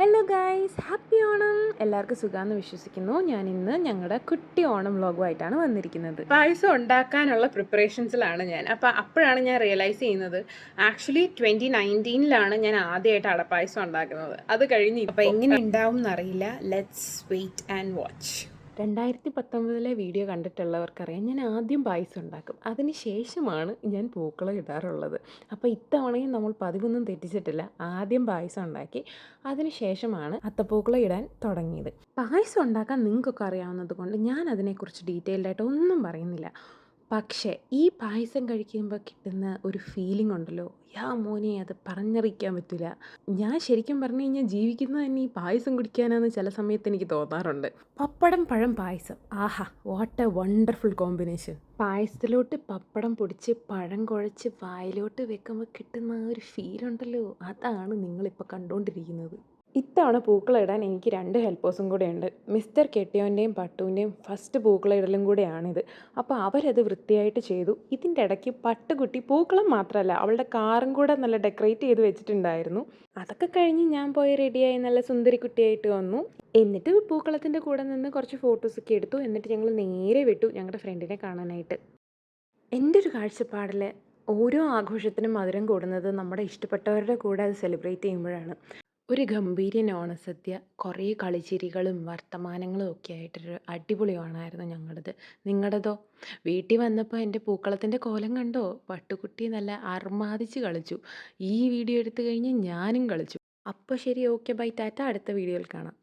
Hello guys, happy Onam. എല്ലാവർക്കും സുഖമാണെന്ന് വിശ്വസിക്കുന്നു. ഞാൻ ഇന്ന് ഞങ്ങളുടെ കുട്ടി ഓണം വ്ളോഗുമായിട്ടാണ് വന്നിരിക്കുന്നത്. പായസം ഉണ്ടാക്കാനുള്ള പ്രിപ്പറേഷൻസിലാണ് ഞാൻ. അപ്പോഴാണ് ഞാൻ റിയലൈസ് ചെയ്യുന്നത്, ആക്ച്വലി 2019 ഞാൻ ആദ്യമായിട്ട് അടപ്പായസം ഉണ്ടാക്കുന്നത്. അത് കഴിഞ്ഞ് അപ്പോൾ എങ്ങനെ ഉണ്ടാവും എന്നറിയില്ല. Let's wait and watch. 2019 video കണ്ടിട്ടുള്ളവർക്കറിയാം, ഞാൻ ആദ്യം പായസം ഉണ്ടാക്കും, അതിന് ശേഷമാണ് ഞാൻ പൂക്കളം ഇടാറുള്ളത്. അപ്പോൾ ഇത്തവണയും നമ്മൾ പതിവൊന്നും തെറ്റിച്ചിട്ടില്ല. ആദ്യം പായസം ഉണ്ടാക്കി, അതിന് ശേഷമാണ് അത്തപ്പൂക്കളം ഇടാൻ തുടങ്ങിയത്. പായസം ഉണ്ടാക്കാൻ നിങ്ങൾക്കൊക്കെ അറിയാവുന്നത് കൊണ്ട് ഞാൻ അതിനെക്കുറിച്ച് ഡീറ്റെയിൽഡായിട്ട് ഒന്നും പറയുന്നില്ല. പക്ഷേ ഈ പായസം കഴിക്കുമ്പോൾ കിട്ടുന്ന ഒരു ഫീലിംഗ് ഉണ്ടല്ലോ, യാ മോനെ, അത് പറഞ്ഞറിയിക്കാൻ പറ്റില്ല. ഞാൻ ശരിക്കും പറഞ്ഞു കഴിഞ്ഞാൽ ജീവിക്കുന്നത് തന്നെ ഈ പായസം കുടിക്കാനാണെന്ന് ചില സമയത്ത് എനിക്ക് തോന്നാറുണ്ട്. പപ്പടം പഴം പായസം, ആഹാ, വാട്ട് എ വണ്ടർഫുൾ കോമ്പിനേഷൻ. പായസത്തിലോട്ട് പപ്പടം പൊടിച്ച് പഴം കുഴച്ച് വായിലോട്ട് വെക്കുമ്പോൾ കിട്ടുന്ന ഒരു ഫീലുണ്ടല്ലോ, അതാണ് നിങ്ങളിപ്പോൾ കണ്ടുകൊണ്ടിരിക്കുന്നത്. ഇത്തവണ പൂക്കളം ഇടാൻ എനിക്ക് 2 ഹെൽപ്പേഴ്സും കൂടെ ഉണ്ട്. മിസ്റ്റർ കെട്ടിയോൻ്റെയും പട്ടുവിൻ്റെയും ഫസ്റ്റ് പൂക്കളം ഇടലും കൂടെയാണിത്. അപ്പോൾ അവരത് വൃത്തിയായിട്ട് ചെയ്തു. ഇതിൻ്റെ ഇടയ്ക്ക് പട്ടുകുട്ടി പൂക്കളം മാത്രമല്ല, അവളുടെ കാറും കൂടെ നല്ല ഡെക്കറേറ്റ് ചെയ്ത് വെച്ചിട്ടുണ്ടായിരുന്നു. അതൊക്കെ കഴിഞ്ഞ് ഞാൻ പോയി റെഡിയായി നല്ല സുന്ദരി കുട്ടിയായിട്ട് വന്നു. എന്നിട്ട് പൂക്കളത്തിൻ്റെ കൂടെ നിന്ന് കുറച്ച് ഫോട്ടോസൊക്കെ എടുത്തു. എന്നിട്ട് ഞങ്ങൾ നേരെ വിട്ടു ഞങ്ങളുടെ ഫ്രണ്ടിനെ കാണാനായിട്ട്. എൻ്റെ ഒരു കാഴ്ചപ്പാടിൽ ഓരോ ആഘോഷത്തിനും മധുരം കൂടുന്നത് നമ്മുടെ ഇഷ്ടപ്പെട്ടവരുടെ കൂടെ അത് സെലിബ്രേറ്റ് ചെയ്യുമ്പോഴാണ്. ഒരു ഗംഭീര ഓണസദ്യ, കുറേ കളിച്ചിരികളും വർത്തമാനങ്ങളും ഒക്കെ ആയിട്ടൊരു അടിപൊളി ഓണമായിരുന്നു ഞങ്ങളുടേത്. നിങ്ങളുടേതോ? വീട്ടിൽ വന്നപ്പോൾ എൻ്റെ പൂക്കളത്തിൻ്റെ കോലം കണ്ടോ? പട്ടുകുട്ടി നല്ല അർമാദിച്ച് കളിച്ചു. ഈ വീഡിയോ എടുത്തു കഴിഞ്ഞ് ഞാനും കളിച്ചു. അപ്പോൾ ശരി, ഓക്കെ, ബൈ, ടാറ്റ. അടുത്ത വീഡിയോയിൽ കാണാം.